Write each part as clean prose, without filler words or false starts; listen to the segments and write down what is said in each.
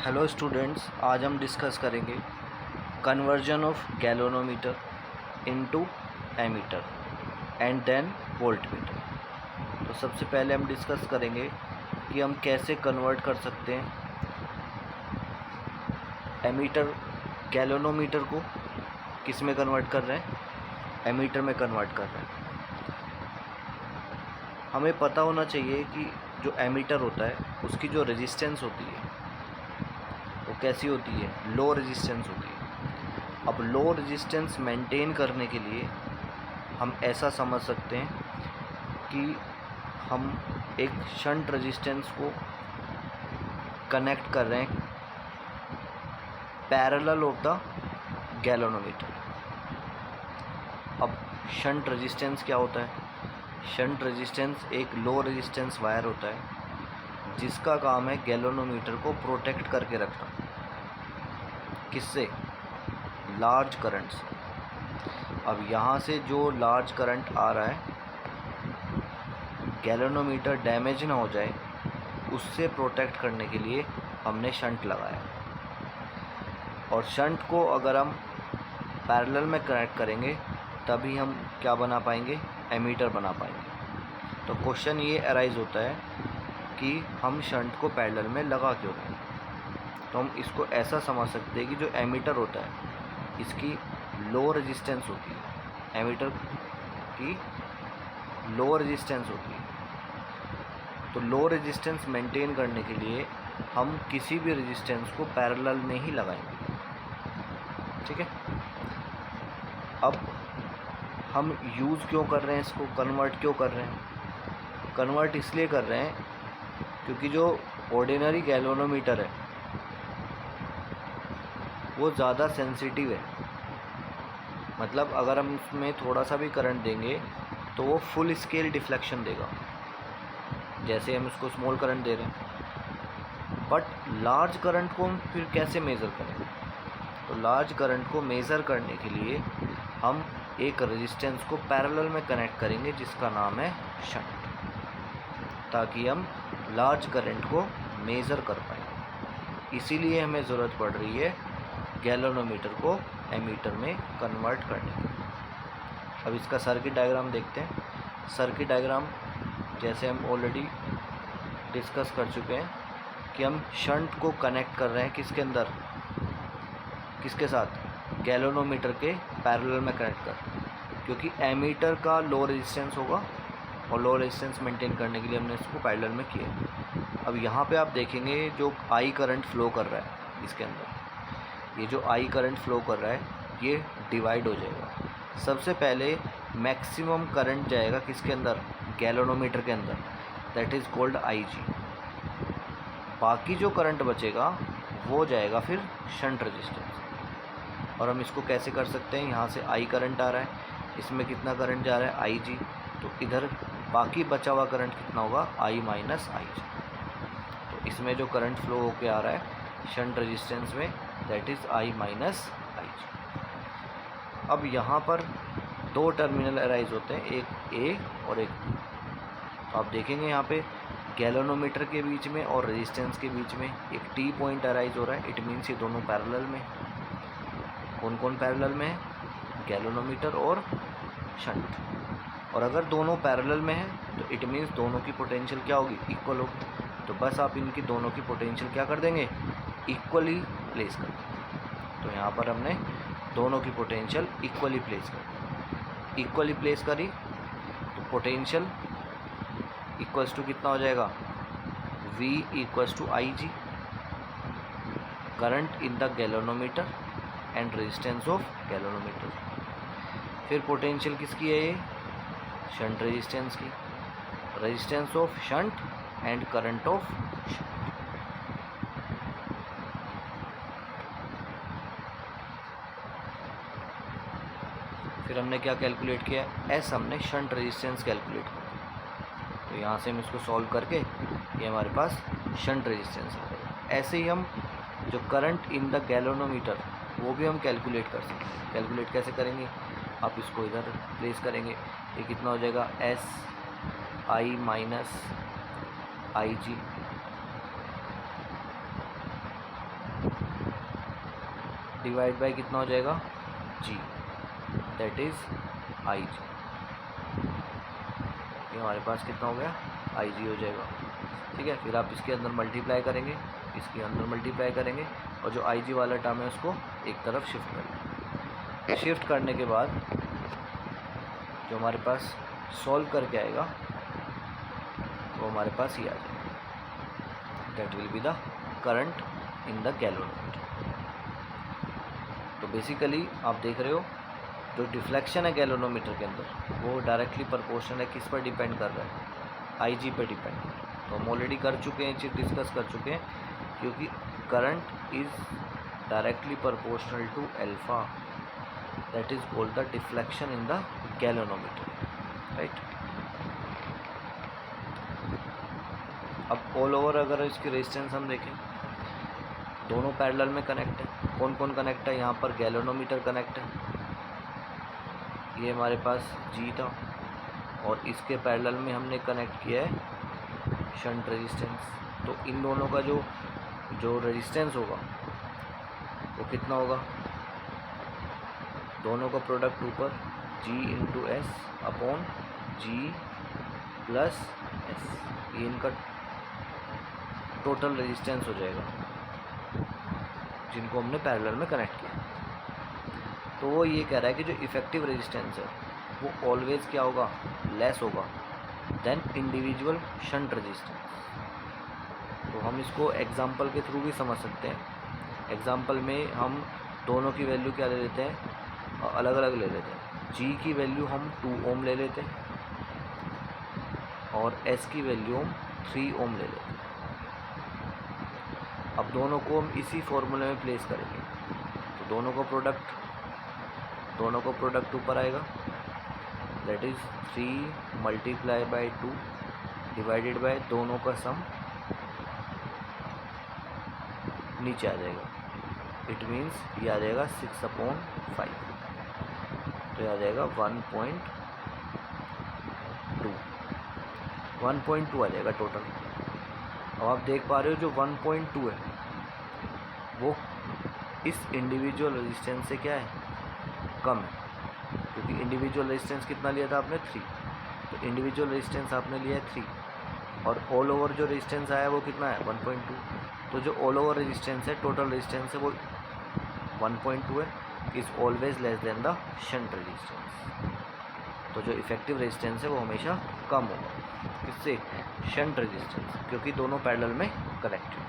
Hello students, आज हम discuss करेंगे conversion of galvanometer into ammeter and then voltmeter. तो सबसे पहले हम डिस्कस करेंगे कि हम कैसे कन्वर्ट कर सकते हैं एमीटर गैल्वेनोमीटर को। किस में कन्वर्ट कर रहे हैं? एमीटर में कन्वर्ट कर रहे हैं। हमें पता होना चाहिए कि जो एमीटर होता है उसकी जो रेजिस्टेंस होती है वो कैसी होती है? लो रेजिस्टेंस होती है। अब लो रेजिस्टेंस मेंटेन करने के लिए हम ऐसा समझ सकते हैं कि हम एक शंट रेजिस्टेंस को कनेक्ट कर रहे हैं पैरेलल ऑफ द गैल्वेनोमीटर। अब शंट रेजिस्टेंस क्या होता है? शंट रेजिस्टेंस एक लो रेजिस्टेंस वायर होता है जिसका काम है गैल्वेनोमीटर को प्रोटेक्ट करके रखना। किससे? लार्ज करंट से। अब यहाँ से जो लार्ज करंट आ रहा है, गैल्वेनोमीटर डैमेज ना हो जाए उससे प्रोटेक्ट करने के लिए हमने शंट लगाया। और शंट को अगर हम पैरेलल में कनेक्ट करेंगे तभी हम क्या बना पाएंगे? एमीटर बना पाएंगे। तो क्वेश्चन ये अराइज होता है कि हम शंट को पैरेलल में लगा क्यों रहे हैं? तो हम इसको ऐसा समझ सकते हैं कि जो एमीटर होता है इसकी लो रेजिस्टेंस होती है। एमीटर की लो रेजिस्टेंस होती है। तो लो रेजिस्टेंस मेंटेन करने के लिए हम किसी भी रेजिस्टेंस को पैरेलल में ही लगाएंगे। ठीक है। अब हम यूज़ क्यों कर रहे हैं इसको? कन्वर्ट क्यों कर रहे हैं? कन्वर्ट इसलिए कर रहे हैं क्योंकि जो ऑर्डिनरी गैल्वेनोमीटर है वो ज़्यादा सेंसिटिव है। मतलब अगर हम उसमें थोड़ा सा भी करंट देंगे तो वो फुल स्केल डिफ्लेक्शन देगा, जैसे हम इसको स्मॉल करंट दे रहे हैं। बट लार्ज करंट को हम फिर कैसे मेज़र करेंगे? तो लार्ज करंट को मेज़र करने के लिए हम एक रेजिस्टेंस को पैरेलल में कनेक्ट करेंगे जिसका नाम है शंट, ताकि हम लार्ज करंट को मेज़र कर पाएँ। इसीलिए हमें ज़रूरत पड़ रही है गैल्वेनोमीटर को एमीटर में कन्वर्ट करने की। अब इसका सर्किट डायग्राम देखते हैं। सर्किट डायग्राम जैसे हम ऑलरेडी डिस्कस कर चुके हैं कि हम शंट को कनेक्ट कर रहे हैं किसके अंदर? किसके साथ? गैल्वेनोमीटर के पैरेलल में कनेक्ट कर, क्योंकि एमीटर का लो रेजिस्टेंस होगा और लो रेजिस्टेंस मेंटेन करने के लिए हमने इसको पैरेलल में किया। अब यहाँ पे आप देखेंगे जो आई करंट फ्लो कर रहा है इसके अंदर, ये जो आई करंट फ्लो कर रहा है ये डिवाइड हो जाएगा। सबसे पहले मैक्सिमम करंट जाएगा किसके अंदर? गैल्वेनोमीटर के अंदर, दैट इज़ कॉल्ड आई जी। बाकी जो करंट बचेगा वो जाएगा फिर शंट रेजिस्टेंस। और हम इसको कैसे कर सकते हैं? यहाँ से आई करंट आ रहा है, इसमें कितना करंट जा रहा है? आई जी। तो इधर बाकी बचा हुआ करंट कितना होगा? आई माइनस आई जी। तो इसमें जो करंट फ्लो होके आ रहा है शंट रेजिस्टेंस में, that is I minus I जी। अब यहाँ पर दो टर्मिनल अराइज होते हैं, एक ए और एक बी। तो आप देखेंगे यहाँ पे गैल्वेनोमीटर के बीच में और रेजिस्टेंस के बीच में एक टी पॉइंट अराइज हो रहा है। इट मीन्स ये दोनों पैरेलल में। कौन कौन पैरेलल में है? गैल्वेनोमीटर और शंट। और अगर दोनों पैरेलल में है तो इट मीन्स दोनों की पोटेंशियल क्या होगी? इक्वल होगी। तो बस आप इनकी दोनों की पोटेंशियल क्या कर देंगे? इक्वली प्लेस कर देंगे। तो यहाँ पर हमने दोनों की पोटेंशियल इक्वली प्लेस करी। इक्वली प्लेस करी तो पोटेंशियल इक्वल्स टू कितना हो जाएगा? V equals to I G, current in the galvanometer and resistance of galvanometer. फिर पोटेंशियल किसकी है? ये शंट रेजिस्टेंस की, resistance of shunt and current of shunt. फिर हमने क्या कैलकुलेट किया? S हमने शंट रेजिस्टेंस कैलकुलेट किया। तो यहाँ से हम इसको सॉल्व करके ये हमारे पास शंट रेजिस्टेंस आ गया। ऐसे ही हम जो करंट इन द गैल्वेनोमीटर वो भी हम कैलकुलेट कर सकते हैं। कैलकुलेट कैसे करेंगे? आप इसको इधर प्लेस करेंगे, ये कितना हो जाएगा? S I minus I G divide by कितना हो जाएगा जी, दैट इज़ आई जी। ये हमारे पास कितना हो गया आई जी हो जाएगा। ठीक है, फिर आप इसके अंदर मल्टीप्लाई करेंगे, इसके अंदर मल्टीप्लाई करेंगे और जो आई जी वाला टर्म है उसको एक तरफ शिफ्ट कर लेंगे। शिफ्ट करने के बाद जो हमारे पास सॉल्व करके आएगा वो हमारे पास ही आ जाएगा, that will be the current in the galvanometer. तो बेसिकली आप देख रहे हो जो डिफ्लेक्शन है गैल्वेनोमीटर के अंदर वो डायरेक्टली प्रोपोर्शनल है, किस पर डिपेंड कर रहा है, आईजी पर डिपेंड कर रहा है। तो हम ऑलरेडी कर चुके हैं, चीज़ डिस्कस कर चुके हैं, क्योंकि current is directly proportional to alpha, that is called the deflection in the galvanometer, right. अब ऑल ओवर अगर इसकी रेजिस्टेंस हम देखें, दोनों पैरेलल में कनेक्ट है। कौन कौन कनेक्ट है यहाँ पर, गैल्वेनोमीटर कनेक्ट है, ये हमारे पास जी था, और इसके पैरेलल में हमने कनेक्ट किया है शंट रेजिस्टेंस। तो इन दोनों का जो रेजिस्टेंस होगा वो कितना होगा, दोनों का प्रोडक्ट ऊपर जी इंटू एस अपॉन जी प्लस एस, ये इनका टोटल रेजिस्टेंस हो जाएगा जिनको हमने पैरेलल में कनेक्ट किया। तो वो ये कह रहा है कि जो इफ़ेक्टिव रेजिस्टेंस है वो ऑलवेज क्या होगा, लेस होगा देन इंडिविजुअल शंट रेजिस्टेंस। तो हम इसको एग्जांपल के थ्रू भी समझ सकते हैं। एग्जांपल में हम दोनों की वैल्यू क्या ले लेते हैं, अलग अलग ले लेते हैं। जी की वैल्यू हम 2 ओम ले लेते हैं और एस की वैल्यू हम 3 ओम ले लेते हैं। अब दोनों को हम इसी फॉर्मूले में प्लेस करेंगे, तो दोनों का प्रोडक्ट ऊपर आएगा, that is 3 multiply by 2 divided by दोनों का सम नीचे आ जाएगा। इट मीन्स ये आ जाएगा 6/5, तो ये आ जाएगा 1.2 आ जाएगा टोटल। अब आप देख पा रहे हो जो 1.2 है वो इस इंडिविजुअल रेजिस्टेंस से क्या है, कम है, क्योंकि इंडिविजुअल रेजिस्टेंस कितना लिया था आपने 3, तो इंडिविजुअल रेजिस्टेंस आपने लिया है 3 और ऑल ओवर जो रेजिस्टेंस आया वो कितना है 1.2। तो जो ऑल ओवर रेजिस्टेंस है, टोटल रेजिस्टेंस है वो 1.2 है, is always less than the shunt resistance. तो जो इफेक्टिव रेजिस्टेंस है वो हमेशा कम होगा, किससे, शंट रेजिस्टेंस, क्योंकि दोनों पैरेलल में कनेक्ट है।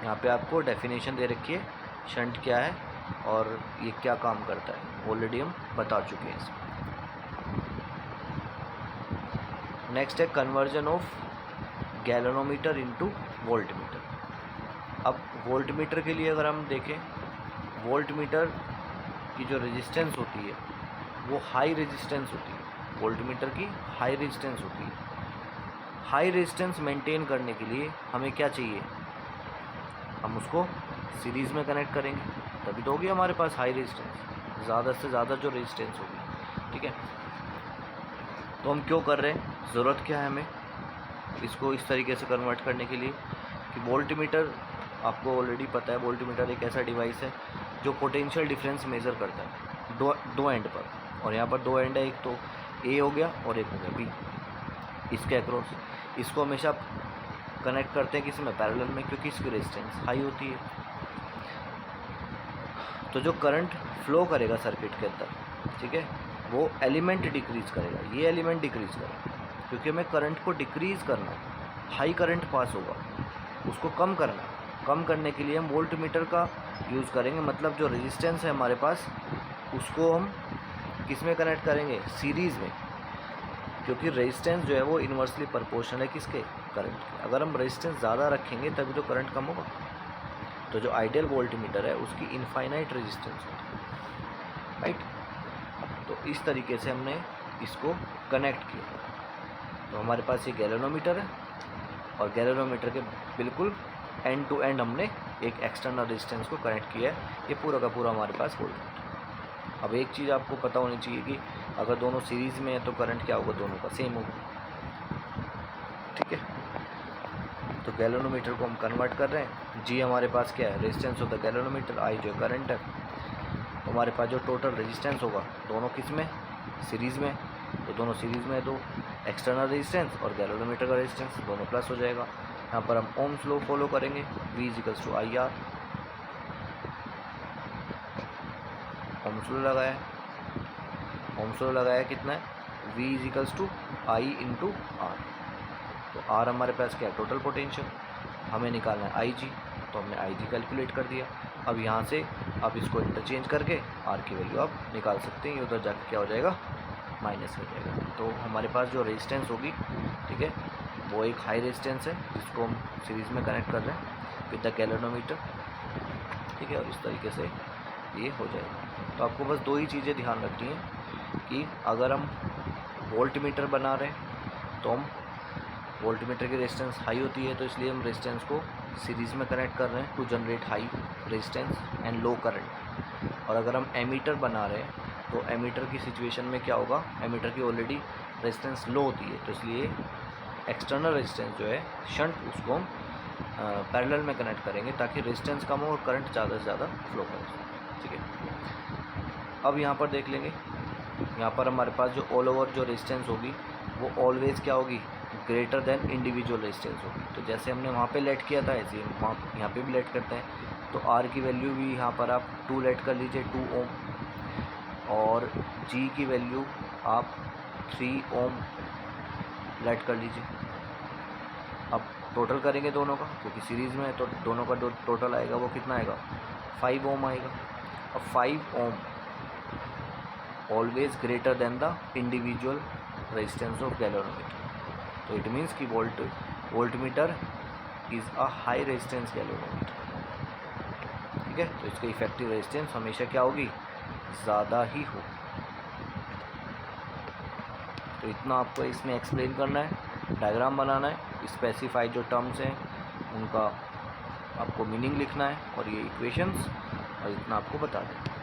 यहाँ पे आपको डेफिनेशन दे रखी है शंट क्या है और ये क्या काम करता है, ऑलरेडी हम बता चुके हैं इसमें। नेक्स्ट है conversion of galvanometer into voltmeter. अब वोल्टमीटर के लिए अगर हम देखें, वोल्टमीटर की जो रेजिस्टेंस होती है वो हाई रेजिस्टेंस होती है, वोल्टमीटर की हाई रेजिस्टेंस होती है। हाई रेजिस्टेंस मेंटेन करने के लिए हमें क्या चाहिए, हम उसको सीरीज़ में कनेक्ट करेंगे, तभी तो होगी हमारे पास हाई रेजिस्टेंस, ज़्यादा से ज़्यादा जो रेजिस्टेंस होगी। ठीक है, तो हम क्यों कर रहे हैं, ज़रूरत क्या है हमें इसको इस तरीके से कन्वर्ट करने के लिए कि वोल्टमीटर, आपको ऑलरेडी पता है वोल्टमीटर एक ऐसा डिवाइस है जो पोटेंशियल डिफरेंस मेज़र करता है दो एंड पर, और यहाँ पर 2 एंड है, एक तो ए हो गया और एक हो गया बी, इसके अक्रॉस। इसको हमेशा कनेक्ट करते हैं किसी में, पैरेलल में, क्योंकि इसकी रेजिस्टेंस हाई होती है। तो जो करंट फ्लो करेगा सर्किट के अंदर, ठीक है, वो एलिमेंट डिक्रीज़ करेगा, ये एलिमेंट डिक्रीज़ करेगा, क्योंकि हमें करंट को डिक्रीज़ करना है। हाई करंट पास होगा, उसको कम करना है। कम करने के लिए हम वोल्टमीटर का यूज़ करेंगे, मतलब जो रेजिस्टेंस है हमारे पास उसको हम किस में कनेक्ट करेंगे, सीरीज़ में, क्योंकि रेजिस्टेंस जो है वो इन्वर्सली प्रोपोर्शनल है किसके, करंट के। अगर हम रेजिस्टेंस ज़्यादा रखेंगे तभी तो करंट कम होगा। तो जो आइडियल वोल्टमीटर है उसकी इनफाइनाइट रेजिस्टेंस होती है, राइट। तो इस तरीके से हमने इसको कनेक्ट किया। तो हमारे पास ये गैल्वेनोमीटर है और गैल्वेनोमीटर के बिल्कुल एंड टू एंड हमने एक एक्सटर्नल रेजिस्टेंस को कनेक्ट किया है। ये पूरा का पूरा हमारे पास वोल्टमीटर। अब एक चीज़ आपको पता होनी चाहिए कि अगर दोनों सीरीज़ में है तो करंट क्या होगा, दोनों का सेम होगा। ठीक है, तो गैलोनोमीटर को हम कन्वर्ट कर रहे हैं। जी हमारे पास क्या है, रेजिस्टेंस ऑफ द गैलोनोमीटर, आई जो करंट है। तो हमारे पास जो टोटल रेजिस्टेंस होगा दोनों किस में, सीरीज़ में, तो दोनों सीरीज़ में, तो एक्सटर्नल रेजिस्टेंस और गैलोनोमीटर का रेजिस्टेंस दोनों प्लस हो जाएगा। यहाँ पर हम ओम्स लॉ फॉलो करेंगे, V equals to I R. Ohm's law लगाया, ओम्स लॉ लगाया कितना है, V equals to I into R. तो आर हमारे पास क्या है, टोटल पोटेंशियल, हमें निकालना है IG, तो हमने IG कैलकुलेट कर दिया। अब यहाँ से आप इसको इंटरचेंज करके आर की वैल्यू आप निकाल सकते हैं, ये उधर जाके क्या हो जाएगा, माइनस हो जाएगा। तो हमारे पास जो रेजिस्टेंस होगी, ठीक है, वो एक हाई रेजिस्टेंस है जिसको हम सीरीज़ में कनेक्ट कर रहे हैं विद द गैलोनोमीटर, ठीक है, और इस तरीके से ये हो जाएगा। तो आपको बस दो ही चीज़ें ध्यान रखनी है कि अगर हम वोल्ट मीटर बना रहे हैं तो हम वोल्ट मीटर की रेजिस्टेंस हाई होती है, तो इसलिए हम रेजिस्टेंस को सीरीज़ में कनेक्ट कर रहे हैं to generate high resistance and low current. और अगर हम एमीटर बना रहे हैं तो एमीटर की सिचुएशन में क्या होगा, एमीटर की ऑलरेडी रेजिस्टेंस लो होती है, तो इसलिए एक्सटर्नल रेजिस्टेंस जो है शंट, उसको हम पैरेलल में कनेक्ट करेंगे ताकि रेजिस्टेंस कम हो और करंट ज़्यादा से ज़्यादा फ्लो करे, ठीक है। अब यहाँ पर देख लेंगे, यहाँ पर हमारे पास जो ऑल ओवर जो रेजिस्टेंस होगी वो ऑलवेज़ क्या होगी, ग्रेटर देन इंडिविजुअल रेजिस्टेंस होगी। तो जैसे हमने वहाँ पे लेट किया था ऐसे ही वहाँ यहाँ पे भी लेट करते हैं। तो आर की वैल्यू भी यहाँ पर आप 2 लेट कर लीजिए, 2 ओम, और जी की वैल्यू आप 3 ओम लेट कर लीजिए। अब टोटल करेंगे दोनों का, क्योंकि सीरीज़ में है तो दोनों का जो टोटल आएगा वो कितना आएगा, 5 ओम आएगा। अब 5 ohm always greater than the individual resistance of galvanometer. तो इट मीन्स कि voltmeter is a high resistance galvanometer, ठीक है। तो इसका इफेक्टिव रेजिस्टेंस हमेशा क्या होगी, ज़्यादा ही हो। तो इतना आपको इसमें एक्सप्लेन करना है, डायग्राम बनाना है, स्पेसिफाइड जो टर्म्स हैं उनका आपको मीनिंग लिखना है और ये इक्वेशंस, और इतना आपको बता दें।